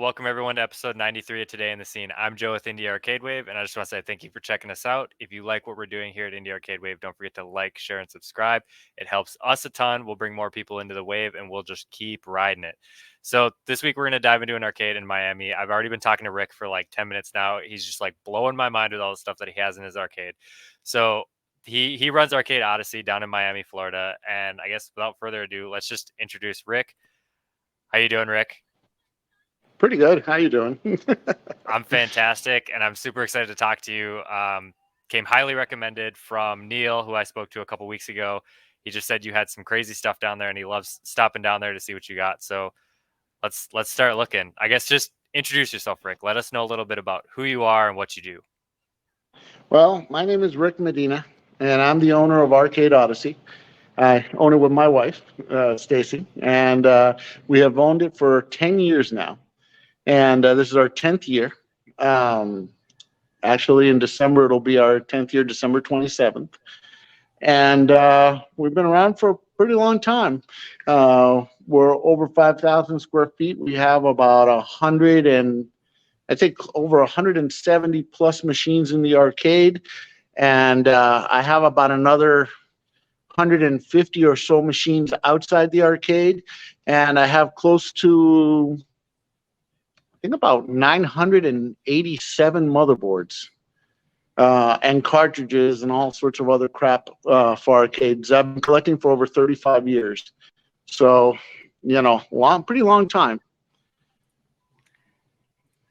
welcome everyone to episode 93 of Today in the Scene. I'm Joe with Indie Arcade Wave, and I just want to say thank you for checking us out. If you like what we're doing here at Indie Arcade Wave, don't forget to like, share, and subscribe. It helps us a ton. We'll bring more people into the wave, and we'll just keep riding it. So this week we're going to dive into an arcade in Miami. I've already been talking to Rick for like 10 minutes now. He's just like blowing my mind with all the stuff that he has in his arcade. So he runs Arcade Odyssey down in Miami, Florida. And I guess without further ado, let's just introduce Rick. How you doing, Rick? Pretty good. How you doing? I'm fantastic, and I'm super excited to talk to you. Came highly recommended from Neil, who I spoke to a couple weeks ago. He just said you had some crazy stuff down there, and he loves stopping down there to see what you got. So let's start looking. I guess just introduce yourself, Rick. Let us know a little bit about who you are and what you do. Well, my name is Rick Medina, and I'm the owner of Arcade Odyssey. I own it with my wife, Stacy, and we have owned it for 10 years now. And this is our 10th year. Actually, in December, it'll be our 10th year, December 27th. And we've been around for a pretty long time. We're over 5,000 square feet. We have about over 170 plus machines in the arcade. And I have about another 150 or so machines outside the arcade. And I have close to about 987 motherboards and cartridges and all sorts of other crap for arcades. I've been collecting for over 35 years. So, pretty long time.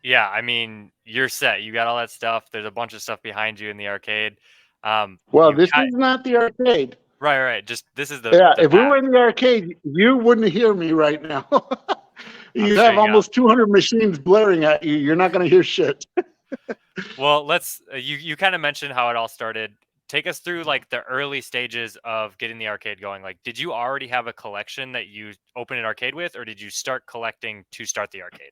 Yeah, I mean, you're set. You got all that stuff. There's a bunch of stuff behind you in the arcade. This is not the arcade. Right. Just this is the if we were in the arcade, you wouldn't hear me right now. You have almost 200 machines blaring at you. You're not going to hear shit. Well, you kind of mentioned how it all started. Take us through like the early stages of getting the arcade going. Like, did you already have a collection that you opened an arcade with, or did you start collecting to start the arcade?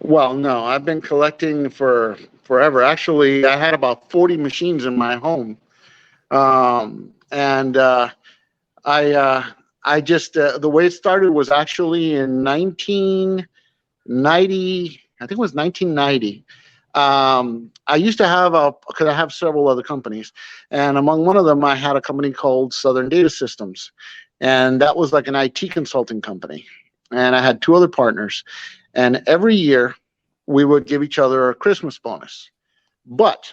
Well, no, I've been collecting for forever. Actually, I had about 40 machines in my home. I just, the way it started was actually in 1990, I think it was 1990. I used to have because I have several other companies, and among one of them, I had a company called Southern Data Systems, and that was like an IT consulting company. And I had two other partners, and every year we would give each other a Christmas bonus, but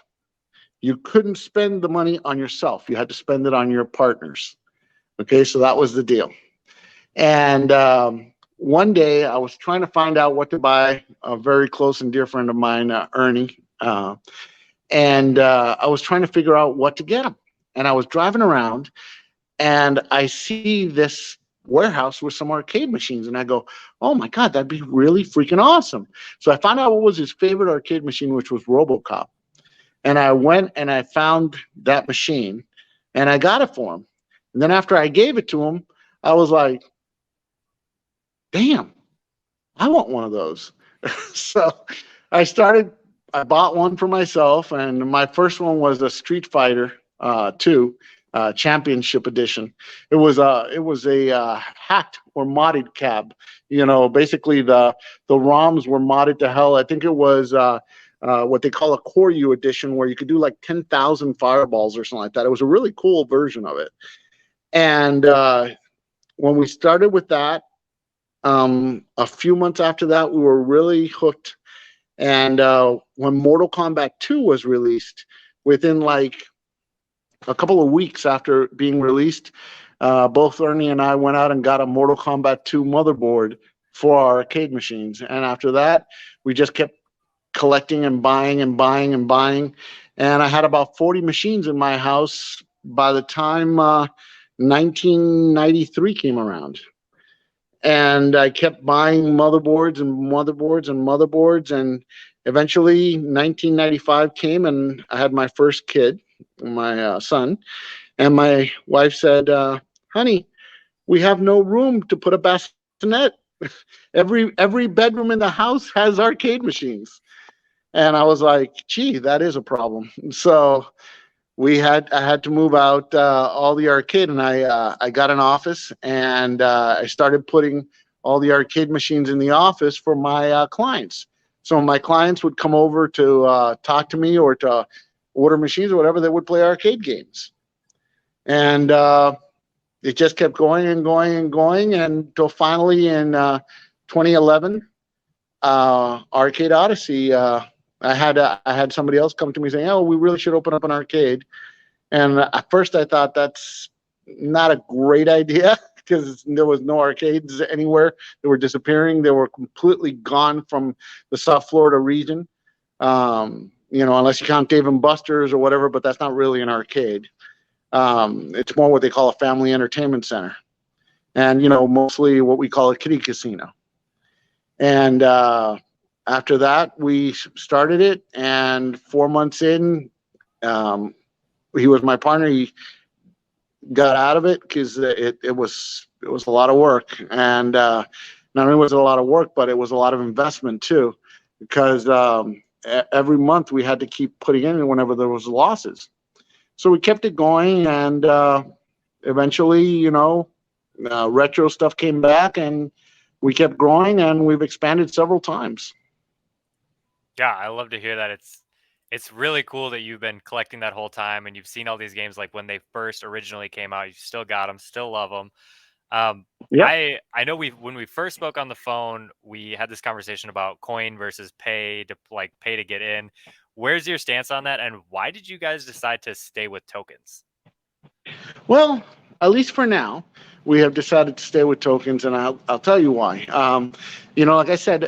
you couldn't spend the money on yourself. You had to spend it on your partners. Okay, so that was the deal. And one day I was trying to find out what to buy a very close and dear friend of mine, Ernie. I was trying to figure out what to get him. And I was driving around and I see this warehouse with some arcade machines. And I go, oh my God, that'd be really freaking awesome. So I found out what was his favorite arcade machine, which was RoboCop. And I went and I found that machine and I got it for him. And then after I gave it to him, I was like, damn, I want one of those. So I bought one for myself, and my first one was a Street Fighter 2 Championship Edition. It was a hacked or modded cab. Basically the ROMs were modded to hell. I think it was what they call a Core U edition, where you could do like 10,000 fireballs or something like that. It was a really cool version of it. And when we started with that, a few months after that, we were really hooked. And when Mortal Kombat 2 was released, within like a couple of weeks after being released, both Ernie and I went out and got a Mortal Kombat 2 motherboard for our arcade machines. And after that, we just kept collecting and buying and buying and buying. And I had about 40 machines in my house by the time 1993 came around. And I kept buying motherboards and motherboards and motherboards. And eventually 1995 came and I had my first kid, my son. And my wife said, honey, we have no room to put a bassinet. Every bedroom in the house has arcade machines. And I was like, gee, that is a problem. So I had to move out all the arcade, and I got an office, and I started putting all the arcade machines in the office for my clients. So my clients would come over to talk to me or to order machines or whatever. They would play arcade games, and it just kept going and going and going until finally in 2011, Arcade Odyssey. I had somebody else come to me saying, "Oh, we really should open up an arcade." And at first, I thought that's not a great idea because there was no arcades anywhere. They were disappearing. They were completely gone from the South Florida region. Unless you count Dave and Buster's or whatever, but that's not really an arcade. It's more what they call a family entertainment center, and mostly what we call a kiddie casino. And after that, we started it, and 4 months in, he was my partner. He got out of it because it was a lot of work, and not only was it a lot of work, but it was a lot of investment too, because every month we had to keep putting in whenever there was losses. So we kept it going, and eventually, retro stuff came back, and we kept growing, and we've expanded several times. Yeah, I love to hear that. It's really cool that you've been collecting that whole time, and you've seen all these games like when they first originally came out. You still got them, still love them. Yep. I know when we first spoke on the phone, we had this conversation about coin versus pay to get in. Where's your stance on that, and why did you guys decide to stay with tokens? Well, at least for now, we have decided to stay with tokens, and I'll tell you why. Like I said,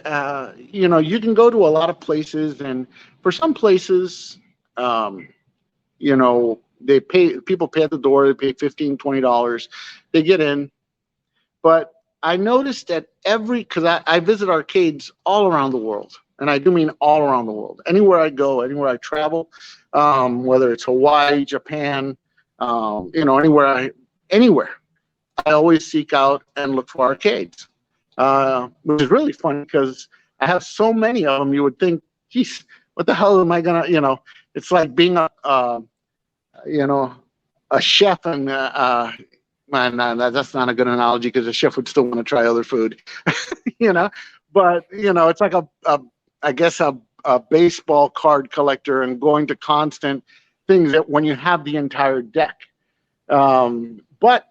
you can go to a lot of places, and for some places, people pay at the door. They pay $15, $20. They get in, but I noticed that because I visit arcades all around the world, and I do mean all around the world. Anywhere I go, anywhere I travel, whether it's Hawaii, Japan, anywhere, I always seek out and look for arcades, which is really funny because I have so many of them. You would think, geez, what the hell am I gonna? It's like being a chef, and that's not a good analogy because a chef would still want to try other food, But it's like a baseball card collector and going to constant things that when you have the entire deck. But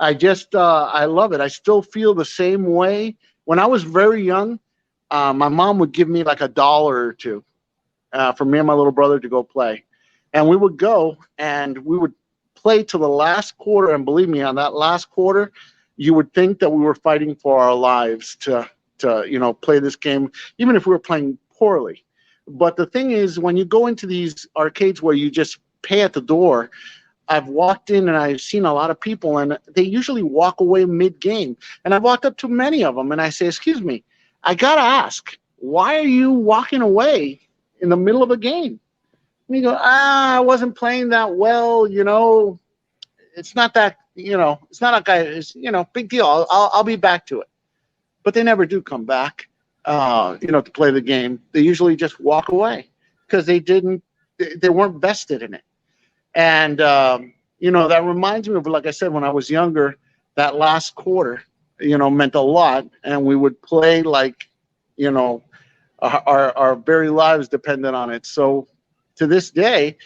I love it. I still feel the same way. When I was very young, my mom would give me like $1 or $2 for me and my little brother to go play. And we would go and we would play to the last quarter. And believe me, on that last quarter, you would think that we were fighting for our lives to play this game, even if we were playing poorly. But the thing is, when you go into these arcades where you just pay at the door, I've walked in and I've seen a lot of people, and they usually walk away mid-game. And I've walked up to many of them, and I say, "Excuse me, I gotta ask, why are you walking away in the middle of a game?" And you go, "I wasn't playing that well. It's not that. It's not like it's big deal. I'll be back to it." But they never do come back, to play the game. They usually just walk away because they weren't vested in it. And, that reminds me of, like I said, when I was younger, that last quarter, meant a lot. And we would play like, our very lives depended on it. So to this day,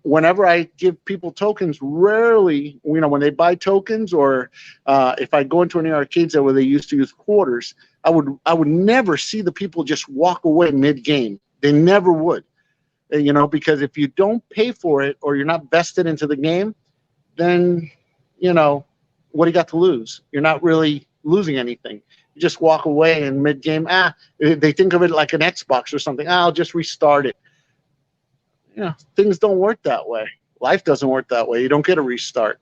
whenever I give people tokens, rarely, when they buy tokens, or if I go into any arcades where they used to use quarters, I would never see the people just walk away mid-game. They never would. Because if you don't pay for it or you're not vested into the game, then, what do you got to lose? You're not really losing anything. You just walk away in mid-game. They think of it like an Xbox or something. I'll just restart it. Things don't work that way. Life doesn't work that way. You don't get a restart.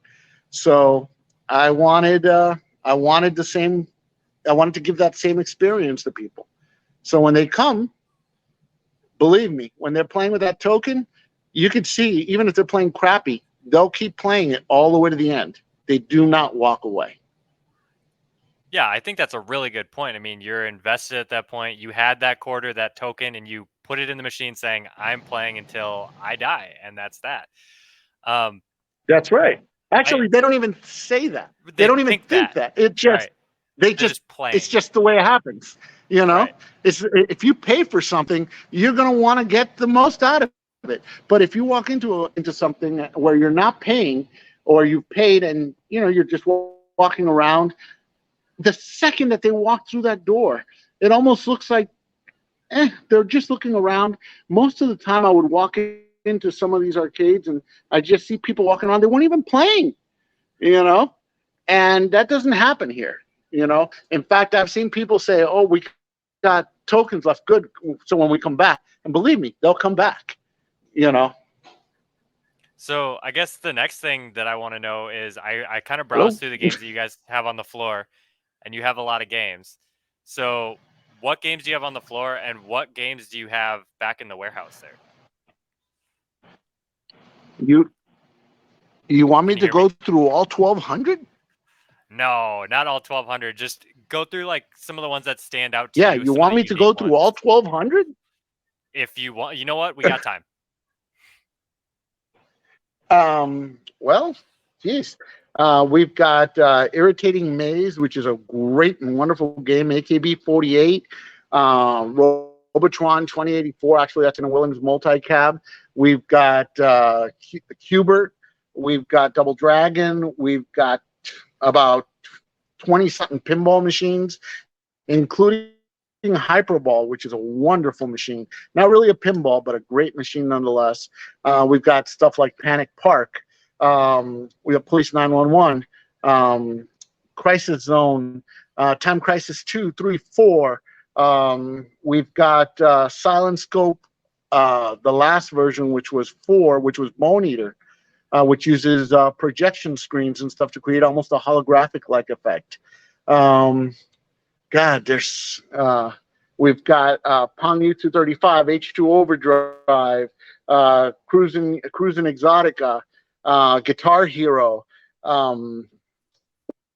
So I wanted to give that same experience to people. So when they come, believe me, when they're playing with that token, you could see, even if they're playing crappy, they'll keep playing it all the way to the end. They do not walk away. Yeah, I think that's a really good point. I mean, you're invested at that point. You had that quarter, that token, and you put it in the machine saying, "I'm playing until I die," and that's that. That's right. Actually, they don't even say that. They don't even think that. It just, right. They They're just just it's playing. just the way it happens. You know, Right. it's if you pay for something, you're going to want to get the most out of it. But if you walk into something where you're not paying, or you've paid and you're just walking around, the second that they walk through that door, it almost looks like they're just looking around. Most of the time, I would walk into some of these arcades and I just see people walking around. They weren't even playing, you know, and that doesn't happen here. In fact, I've seen people say, "Oh, we got tokens left. Good. So when we come back," and believe me, they'll come back. You know. So I guess the next thing that I want to know is I kind of Hello. browsed through the games that you guys have on the floor, and you have a lot of games. So what games do you have on the floor, and what games do you have back in the warehouse there? You you want me Can you to hear me? go through all 1,200? No, not all 1,200. Just go through like some of the ones that stand out to Yeah, you, you some of want the me to go unique through all ones. 1,200? If you want, you know what? We got time. Well, geez. We've got Irritating Maze, which is a great and wonderful game, AKB 48, Robotron 2084. Actually, that's in a Williams multi-cab. We've got Hubert. We've got Double Dragon. We've got about 20 something pinball machines, including Hyperball, which is a wonderful machine. Not really a pinball, but a great machine nonetheless. We've got stuff like Panic Park. We have Police 911, Crisis Zone, Time Crisis 2, 3, 4. We've got Silent Scope, the last version, which was 4, which was Bone Eater, which uses projection screens and stuff to create almost a holographic-like effect. God, we've got Pong U235, H2 Overdrive, Cruising Exotica, Guitar Hero.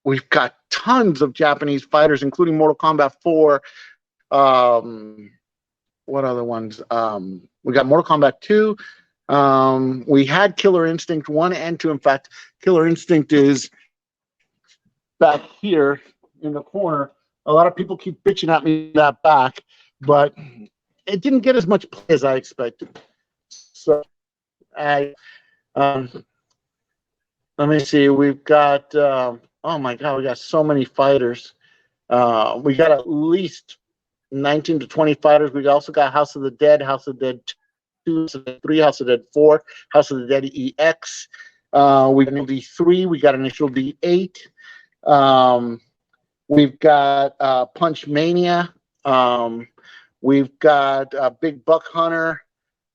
We've got tons of Japanese fighters, including Mortal Kombat 4. What other ones? We got Mortal Kombat 2. We had Killer Instinct 1 and 2. In fact, Killer Instinct is back here in the corner. A lot of people keep bitching at me that back, but it didn't get as much play as I expected. So I let me see. We've got oh my god, we got so many fighters. We got at least 19 to 20 fighters. We also got House of the Dead, House of the Dead 2, House of the Dead 3, House of the Dead 4, House of the Dead EX. We got Initial D3. We got Initial D8. We've got Punch Mania. We've got Big Buck Hunter.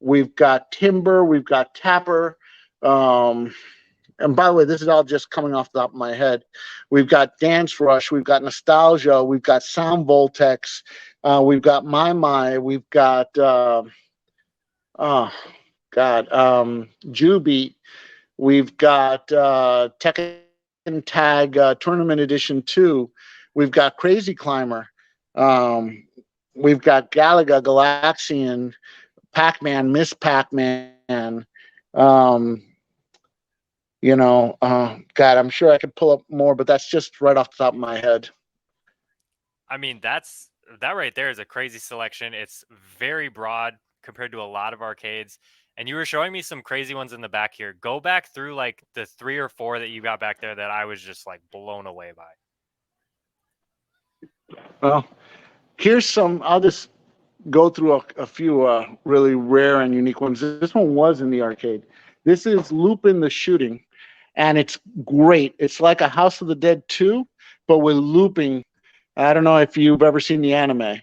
We've got Timber. We've got Tapper. And by the way, this is all just coming off the top of my head. We've got Dance Rush. We've got Nostalgia. We've got Sound Voltex. We've got My. We've got, Jubeat. We've got Tekken Tag Tournament Edition 2. We've got Crazy Climber. We've got Galaga, Galaxian, Pac-Man, Miss Pac-Man. God, I'm sure I could pull up more, but that's just right off the top of my head. I mean, that right there is a crazy selection. It's very broad compared to a lot of arcades. And you were showing me some crazy ones in the back here. Go back through like the 3 or 4 that you got back there that I was just like blown away by. Well, here's some. I'll just go through a few really rare and unique ones. This one was in the arcade. This is Lupin the Shooting, and it's great. It's like a House of the Dead 2, but with looping. I don't know if you've ever seen the anime.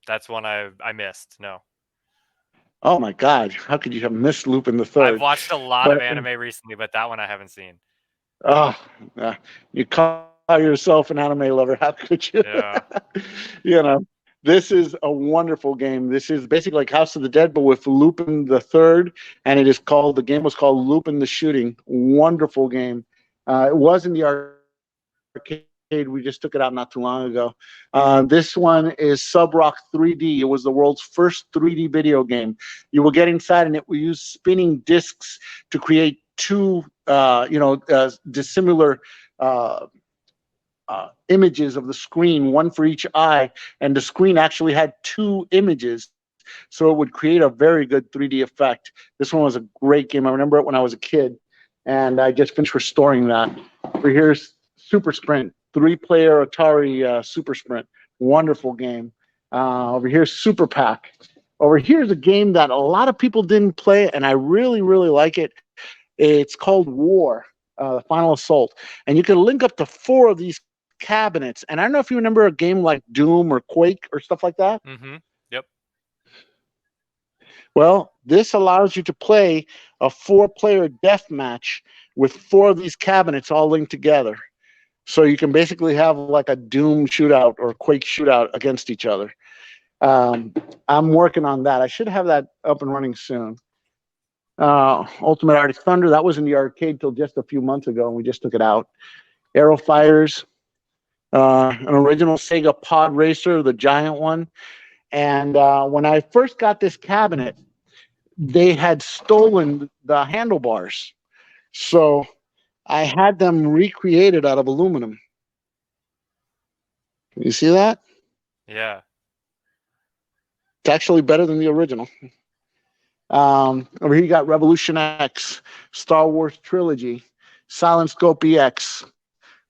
That's one I missed. No. Oh my God! How could you have missed Lupin the I've Third? watched a lot of But anime recently, but that one I haven't seen. oh, you call yourself an anime lover? How could you? Yeah. you know, this is a wonderful game. This is basically like House of the Dead, but with Lupin the Third, and it is called. The game was called Lupin the Shooting. Wonderful game. It was in the arcade. We just took it out not too long ago. This one is Sub Rock 3D. It was the world's first 3D video game. You will get inside, and it will use spinning discs to create two, dissimilar images of the screen, one for each eye, and the screen actually had two images, so it would create a very good 3D effect. This one was a great game. I remember it when I was a kid, and I just finished restoring that. Over here's Super Sprint, 3-player Atari Super Sprint. Wonderful game. Over here's Super Pack. Over here's a game that a lot of people didn't play, and I really, really like it. It's called War, the Final Assault. And you can link up to 4 of these cabinets. And I don't know if you remember a game like Doom or Quake or stuff like that. Mm-hmm. Yep. Well, this allows you to play a 4-player death match with 4 of these cabinets all linked together. So you can basically have like a Doom shootout or Quake shootout against each other. I'm working on that. I should have that up and running soon. Ultimate Arctic Thunder, that was in the arcade till just a few months ago, and we just took it out. Aero Fighters, an original Sega Pod Racer, the giant one. And when I first got this cabinet, they had stolen the handlebars. So I had them recreated out of aluminum. Can you see that? Yeah. It's actually better than the original. Over here you got Revolution X, Star Wars Trilogy, Silent Scope EX.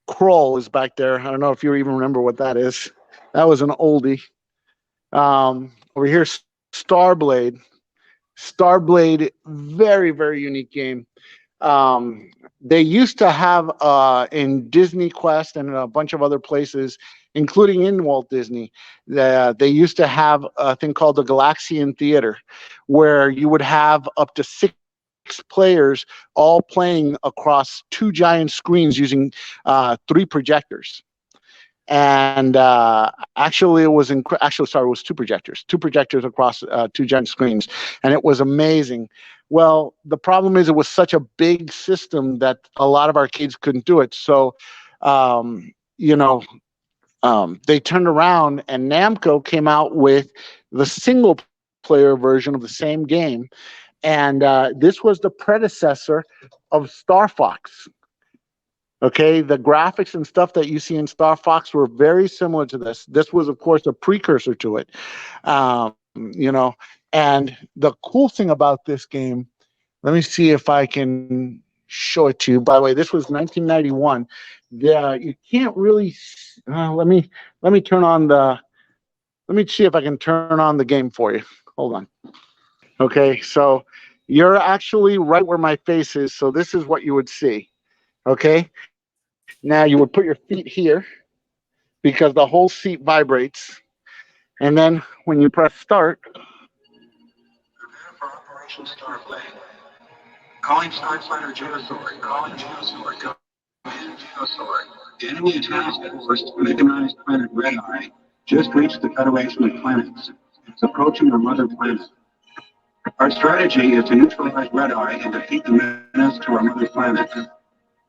Kroll is back there. I don't know if you even remember what that is. That was an oldie. Over here, Starblade. Starblade, very, very unique game. They used to have in Disney Quest and a bunch of other places, including in Walt Disney, they used to have a thing called the Galaxian Theater, where you would have up to 6 players all playing across 2 giant screens using 3 projectors. And actually, it was it was 2 projectors across 2 giant screens, and it was amazing. Well, the problem is it was such a big system that a lot of arcades couldn't do it. So, they turned around and Namco came out with the single player version of the same game. And this was the predecessor of Star Fox. Okay, the graphics and stuff that you see in Star Fox were very similar to this. This was, of course, a precursor to it. And the cool thing about this game, let me see if I can show it to you. By the way, this was 1991. You can't really. Let me turn on the. Let me see if I can turn on the game for you. Hold on. Okay, so you're actually right where my face is. So this is what you would see. Okay. Now you would put your feet here because the whole seat vibrates. And then when you press start. Prepare for Operation Starblade. Calling Starfighter Geosword. Calling Geosword. Command Geosword. The enemy task force, mechanized planet Red Eye, just reached the Federation of Planets. It's approaching our mother planet. Our strategy is to neutralize Red Eye and defeat the menace to our mother planet.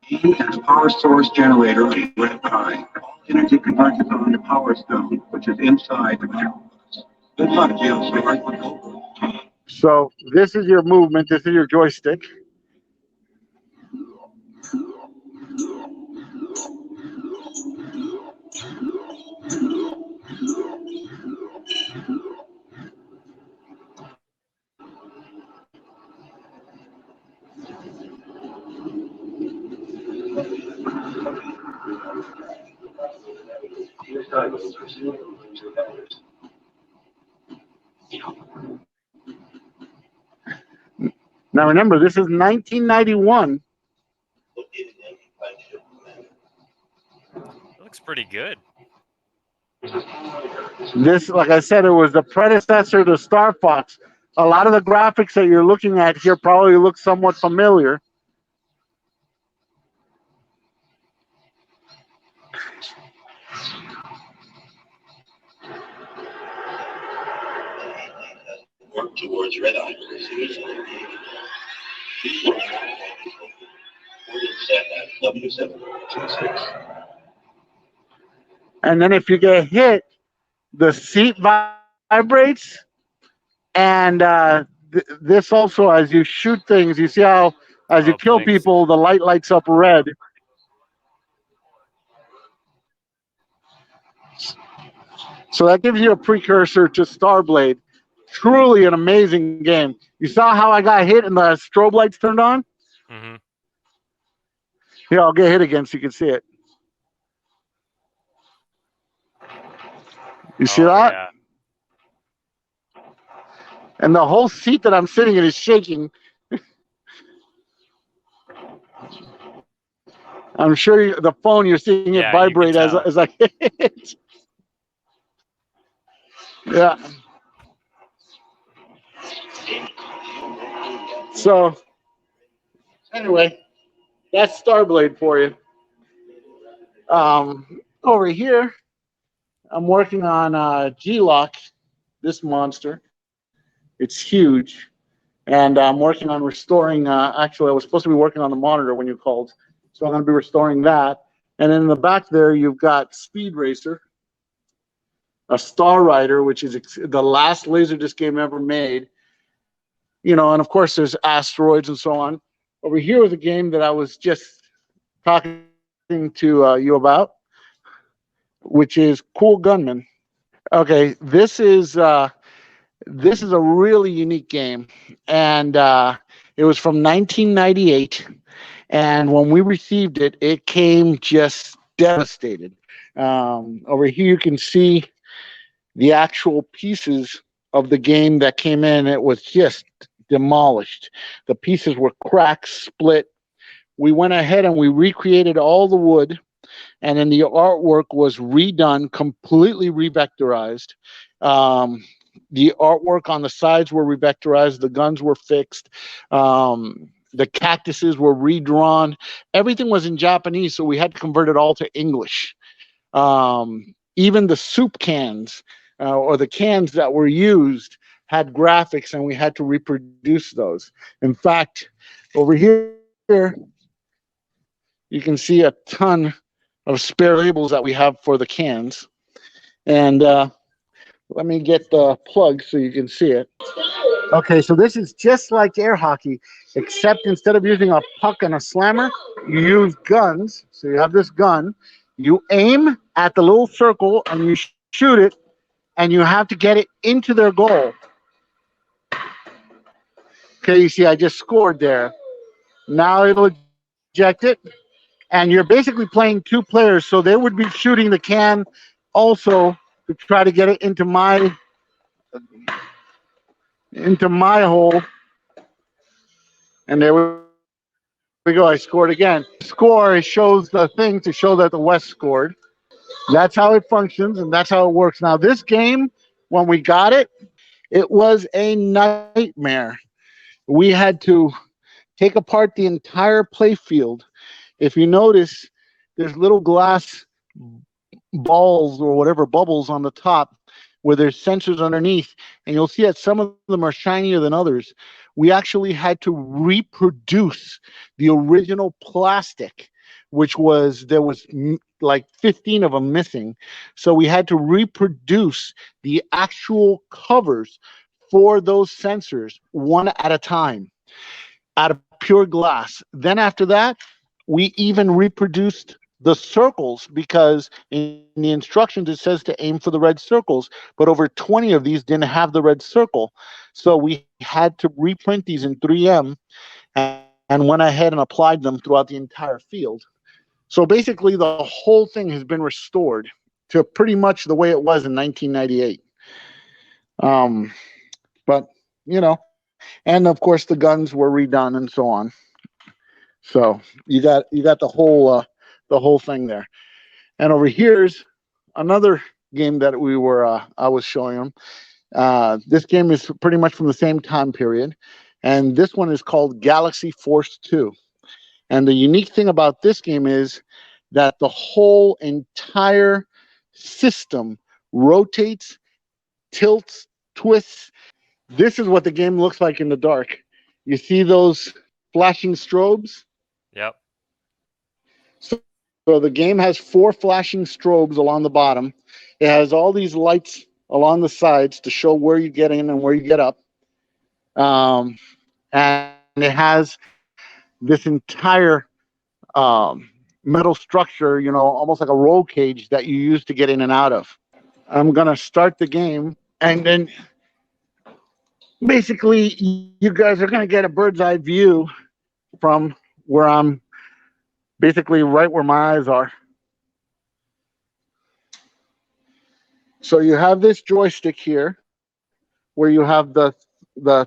Aim at the power source generator of Red Eye. Energy converges on the Power Stone, which is inside the metropolis. Good luck, Geosword. So this is your movement. This is your joystick. Now remember, this is 1991. It looks pretty good. This, like I said, it was the predecessor to Star Fox. A lot of the graphics that you're looking at here probably look somewhat familiar. Work towards Red Eye. Set at W726. And then if you get hit, the seat vibrates. And this also, as you shoot things, you see how as you kill Blinks. people, the light lights up red. So that gives you a precursor to Starblade. Truly an amazing game. You saw how I got hit and the strobe lights turned on? Mm-hmm. Here, I'll get hit again so you can see it. You see that? Yeah. And the whole seat that I'm sitting in is shaking. I'm sure the phone, you're seeing it Yeah, you can vibrate as tell. I hit it. Yeah. So, anyway, that's Starblade for you. Over here, I'm working on G-Lock, this monster. It's huge. And I'm working on restoring, actually, I was supposed to be working on the monitor when you called. So I'm going to be restoring that. And in the back there, you've got Speed Racer, a Star Rider, which is the last Laserdisc game ever made. You know, and of course, there's Asteroids and so on. Over here is a game that I was just talking to you about, which is Cool Gunman. Okay, this is a really unique game, and it was from 1998. And when we received it, it came just devastated. Over here, you can see the actual pieces of the game that came in. It was just demolished. The pieces were cracked, split. We went ahead and we recreated all the wood, and then the artwork was redone, completely revectorized. The artwork on the sides were revectorized. The guns were fixed. The cactuses were redrawn. Everything was in Japanese, so we had to convert it all to English. Even the soup cans or the cans that were used had graphics, and we had to reproduce those. In fact, over here, you can see a ton of spare labels that we have for the cans. And let me get the plug so you can see it. Okay, so this is just like air hockey, except instead of using a puck and a slammer, you use guns. So you have this gun, you aim at the little circle and you shoot it, and you have to get it into their goal. Okay, you see I just scored there. Now it'll eject it, and you're basically playing two players, so they would be shooting the can also to try to get it into my hole. And there we go. I scored again. Score shows the thing to show that the West scored. That's how it functions, and that's how it works. Now, this game, when we got it, it was a nightmare. We had to take apart the entire play field. If you notice, there's little glass balls or whatever bubbles on the top where there's sensors underneath, and you'll see that some of them are shinier than others. We actually had to reproduce the original plastic, which was, there was like 15 of them missing. So we had to reproduce the actual covers for those sensors one at a time out of pure glass. Then after that, we even reproduced the circles, because in the instructions it says to aim for the red circles, but over 20 of these didn't have the red circle. So we had to reprint these in 3M and went ahead and applied them throughout the entire field. So basically the whole thing has been restored to pretty much the way it was in 1998. But, you know, and of course the guns were redone and so on. So you got the whole thing there. And over here's another game that I was showing them. This game is pretty much from the same time period, and this one is called Galaxy Force 2. And the unique thing about this game is that the whole entire system rotates, tilts, twists. This is what the game looks like in the dark. You see those flashing strobes? Yep. So the game has 4 flashing strobes along the bottom. It has all these lights along the sides to show where you get in and where you get up. And it has this entire metal structure, you know, almost like a roll cage that you use to get in and out of. I'm gonna start the game, and then basically you guys are gonna get a bird's eye view from where I'm basically right where my eyes are. So you have this joystick here where you have the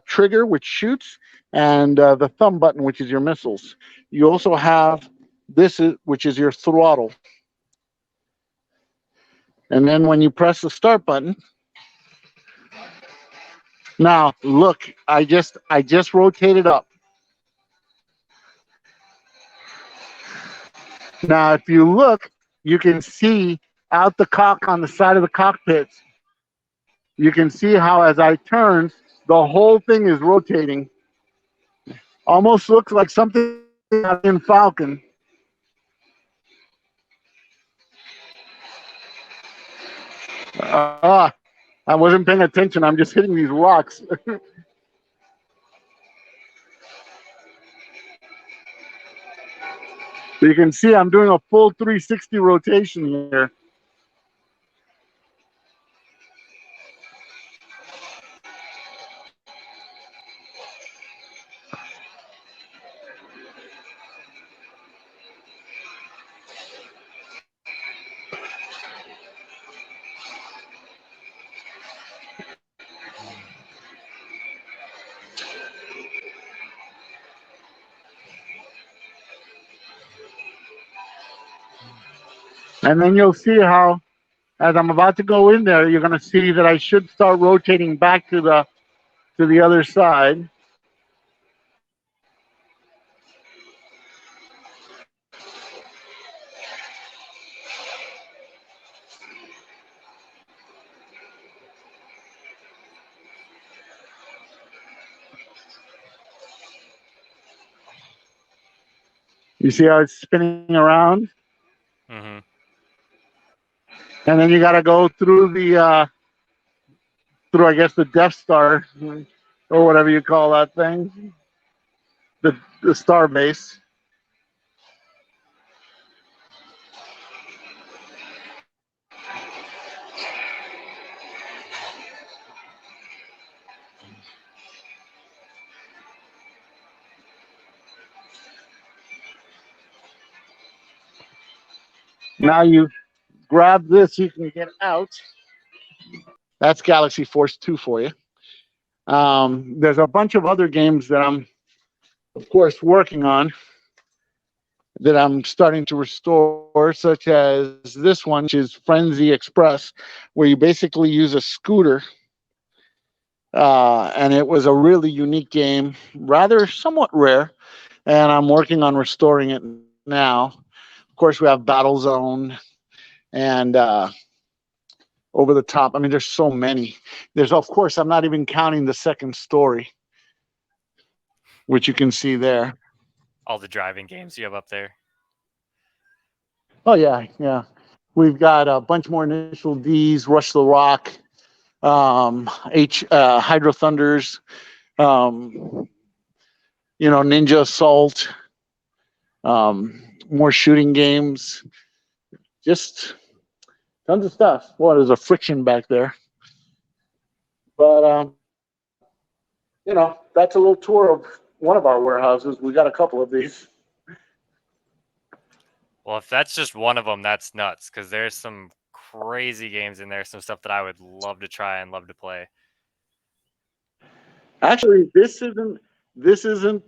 trigger, which shoots, and the thumb button, which is your missiles. You also have which is your throttle. And then when you press the start button, now look, I just rotated up. Now, if you look, you can see out the cock on the side of the cockpit. You can see how as I turn, the whole thing is rotating. Almost looks like something in Falcon. I wasn't paying attention. I'm just hitting these rocks. So you can see I'm doing a full 360 rotation here. And then you'll see how, as I'm about to go in there, you're going to see that I should start rotating back to the other side. You see how it's spinning around? Mm-hmm. And then you got to go through through, I guess, the Death Star, or whatever you call that thing, the star base. Now you grab this, you can get out. That's Galaxy Force 2 for you. There's a bunch of other games that I'm, of course, working on that I'm starting to restore, such as this one, which is Frenzy Express, where you basically use a scooter. And it was a really unique game, rather somewhat rare, and I'm working on restoring it now. Of course, we have Battlezone and Over the Top. I mean, there's so many. There's, of course, I'm not even counting the second story, which you can see there. All the driving games you have up there. Oh, yeah, yeah. We've got a bunch more Initial D's, Rush the Rock, Hydro Thunders, Ninja Assault, more shooting games, just tons of stuff. Well, there's a friction back there. But, that's a little tour of one of our warehouses. We got a couple of these. Well, if that's just one of them, that's nuts, because there's some crazy games in there, some stuff that I would love to try and love to play. Actually, this isn't. The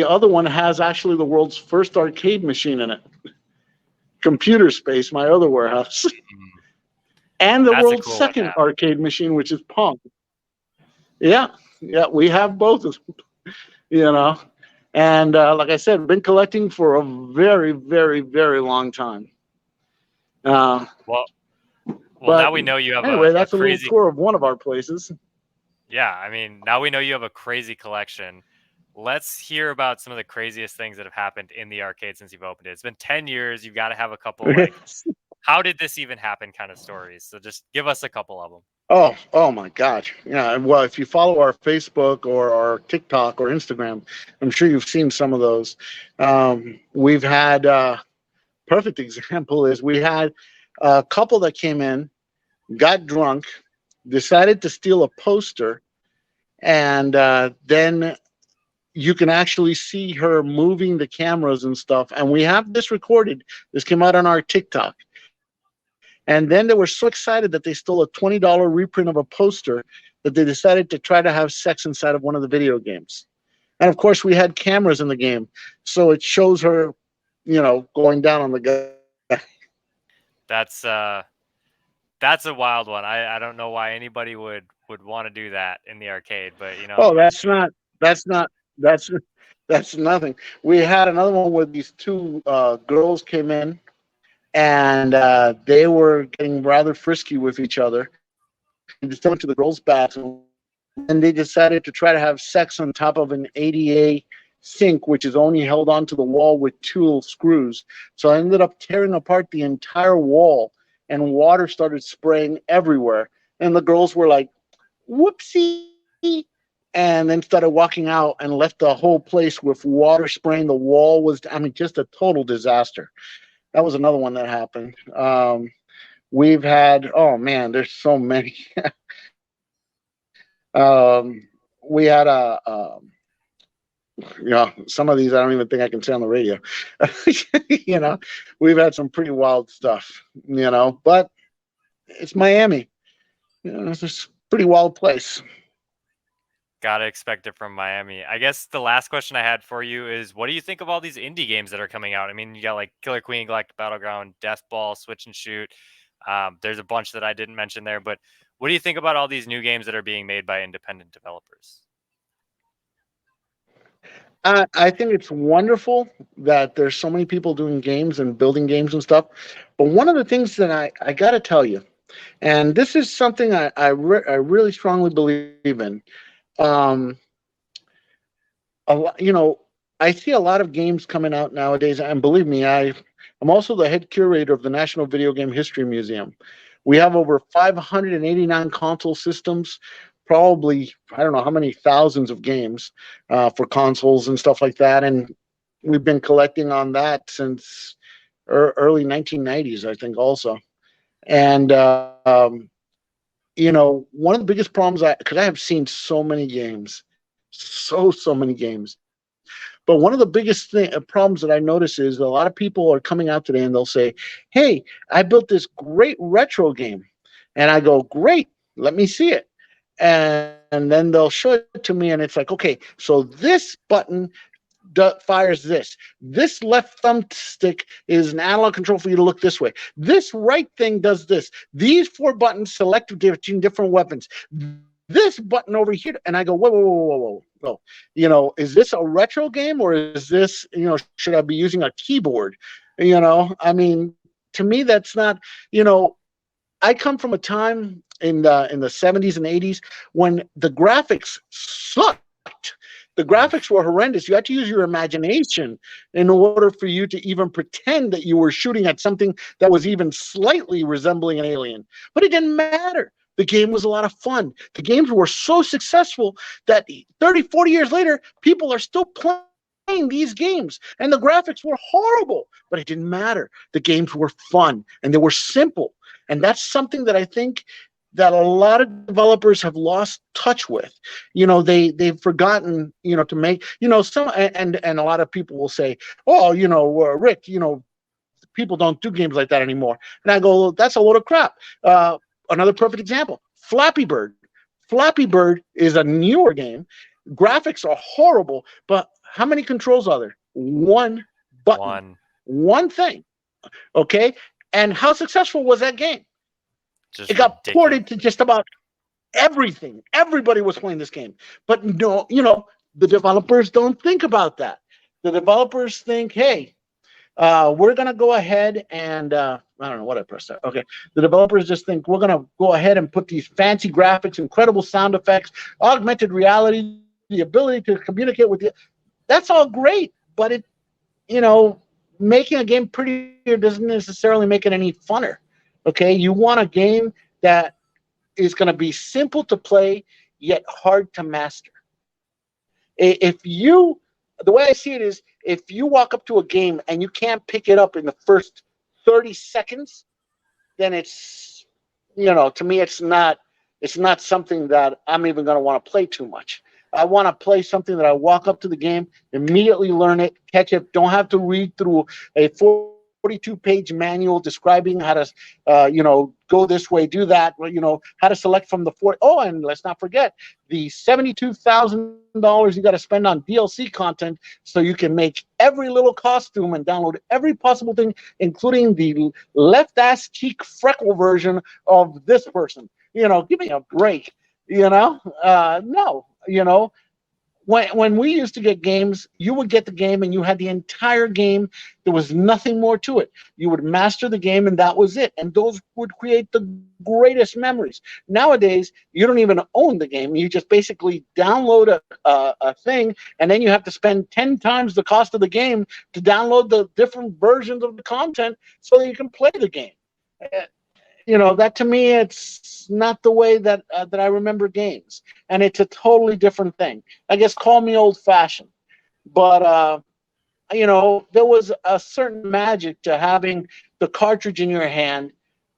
other one has actually the world's first arcade machine in it. Computer Space, my other warehouse, and the world's second arcade machine, which is Pong. Yeah, we have both of them. And like I said, been collecting for a very, very, very long time. Well, now we know you have that's a little tour of one of our places. Yeah, I mean, now we know you have a crazy collection. Let's hear about some of the craziest things that have happened in the arcade since you've opened it. It's been 10 years. You've got to have a couple, how did this even happen kind of stories. So just give us a couple of them. Oh my God. Yeah. Well, if you follow our Facebook or our TikTok or Instagram, I'm sure you've seen some of those. We've had, perfect example is we had a couple that came in got drunk, decided to steal a poster, and then you can actually see her moving the cameras and stuff. And we have this recorded. This came out on our TikTok. And then they were so excited that they stole a $20 reprint of a poster that they decided to try to have sex inside of one of the video games. And of course, we had cameras in the game, so it shows her, going down on the guy. That's that's a wild one. I don't know why anybody would want to do that in the arcade, but Oh, that's that's nothing. We had another one where these two girls came in, and they were getting rather frisky with each other. They just went to the girls' bathroom, and they decided to try to have sex on top of an ADA sink, which is only held onto the wall with two screws. So I ended up tearing apart the entire wall, and water started spraying everywhere. And the girls were like, "Whoopsie." And then started walking out and left the whole place with water spraying. The wall was, I mean, just a total disaster. That was another one that happened. We've had, oh man, there's so many. We had some of these I don't even think I can say on the radio. you know, we've had some pretty wild stuff, but it's Miami. It's a pretty wild place. Gotta expect it from Miami. I guess the last question I had for you is, what do you think of all these indie games that are coming out? I mean, you got like Killer Queen, Galactic Battleground, Death Ball, Switch and Shoot. There's a bunch that I didn't mention there, but what do you think about all these new games that are being made by independent developers? I think it's wonderful that there's so many people doing games and building games and stuff. But one of the things that I got to tell you, and this is something I really strongly believe in. Um, I see a lot of games coming out nowadays, and believe me, I'm also the head curator of the National Video Game History Museum. We have over 589 console systems, probably, I don't know how many thousands of games for consoles and stuff like that. And we've been collecting on that since early 1990s, I think, also. And, one of the biggest problems, because I have seen so many games, so many games. But one of the biggest problems that I notice is a lot of people are coming out today and they'll say, "Hey, I built this great retro game," and I go, "Great, let me see it." And then they'll show it to me, and it's like, "Okay, so this button fires this. This left thumbstick is an analog control for you to look this way. This right thing does this. These 4 buttons select between different weapons. This button over here," and I go, whoa. Is this a retro game, or is this, should I be using a keyboard? I mean, to me, that's not, I come from a time in the 70s and 80s when the graphics sucked. The graphics were horrendous. You had to use your imagination in order for you to even pretend that you were shooting at something that was even slightly resembling an alien. But it didn't matter. The game was a lot of fun. The games were so successful that 30, 40 years later, people are still playing these games. And the graphics were horrible, but it didn't matter. The games were fun and they were simple. And that's something that I think that a lot of developers have lost touch with. They've forgotten, to make, some, and a lot of people will say, "Oh, Rick, people don't do games like that anymore." And I go, "That's a load of crap." Another perfect example, Flappy Bird. Flappy Bird is a newer game. Graphics are horrible, but how many controls are there? One button. One thing. Okay? And how successful was that game? It got ported to just about everything. Everybody was playing this game. But no, the developers don't think about that. The developers think, "Hey, we're going to go ahead and I don't know what I pressed there. Okay. The developers just think we're going to go ahead and put these fancy graphics, incredible sound effects, augmented reality, the ability to communicate with you. That's all great, but making a game prettier doesn't necessarily make it any funner. Okay. You want a game that is going to be simple to play, yet hard to master. The way I see it is, if you walk up to a game and you can't pick it up in the first 30 seconds, then it's to me, it's not something that I'm even going to want to play too much. I want to play something that I walk up to the game, immediately learn it, catch it, don't have to read through a 42-page manual describing how to, go this way, do that, how to select from the four. Oh, and let's not forget the $72,000 you got to spend on DLC content so you can make every little costume and download every possible thing, including the left ass cheek freckle version of this person. Give me a break. No. When we used to get games, you would get the game and you had the entire game. There was nothing more to it. You would master the game and that was it. And those would create the greatest memories. Nowadays, you don't even own the game. You just basically download a thing, and then you have to spend 10 times the cost of the game to download the different versions of the content so that you can play the game. That to me, it's not the way that I remember games, and it's a totally different thing. I guess call me old fashioned, but there was a certain magic to having the cartridge in your hand,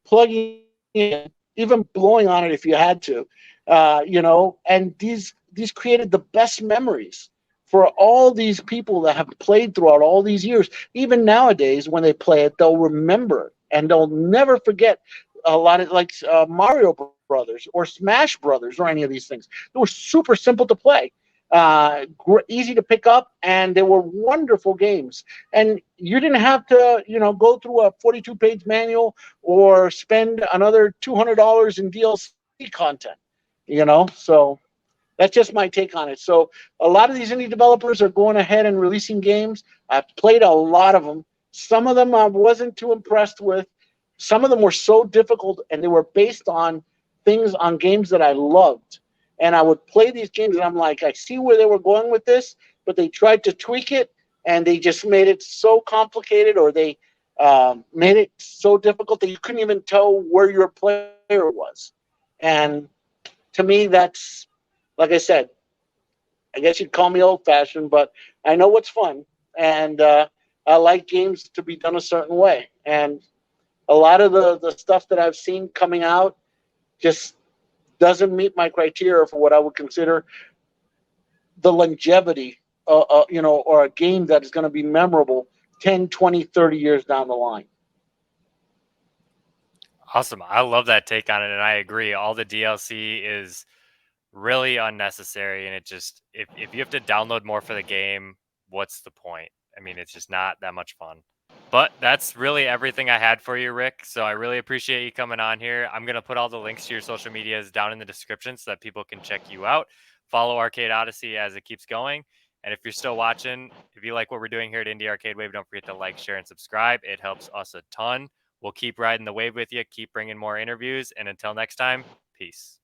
plugging in, even blowing on it if you had to, and these created the best memories for all these people that have played throughout all these years. Even nowadays, when they play it, they'll remember it and they'll never forget a lot of, like, Mario Brothers or Smash Brothers or any of these things. They were super simple to play, easy to pick up, and they were wonderful games. And you didn't have to, go through a 42-page manual or spend another $200 in DLC content. So that's just my take on it. So a lot of these indie developers are going ahead and releasing games. I've played a lot of them. Some of them I wasn't too impressed with. Some of them were so difficult, and they were based on things on games that I loved. And I would play these games, and I'm like, I see where they were going with this, but they tried to tweak it, and they just made it so complicated, or they made it so difficult that you couldn't even tell where your player was. And to me, that's, like I said, I guess you'd call me old-fashioned, but I know what's fun, and I like games to be done a certain way. And a lot of the stuff that I've seen coming out just doesn't meet my criteria for what I would consider the longevity, or a game that is going to be memorable 10, 20, 30 years down the line. Awesome. I love that take on it, and I agree. All the DLC is really unnecessary, and it just, if you have to download more for the game, what's the point? I mean, it's just not that much fun. But that's really everything I had for you, Rick. So I really appreciate you coming on here. I'm going to put all the links to your social medias down in the description so that people can check you out. Follow Arcade Odyssey as it keeps going. And if you're still watching, if you like what we're doing here at Indie Arcade Wave, don't forget to like, share, and subscribe. It helps us a ton. We'll keep riding the wave with you, keep bringing more interviews. And until next time, peace.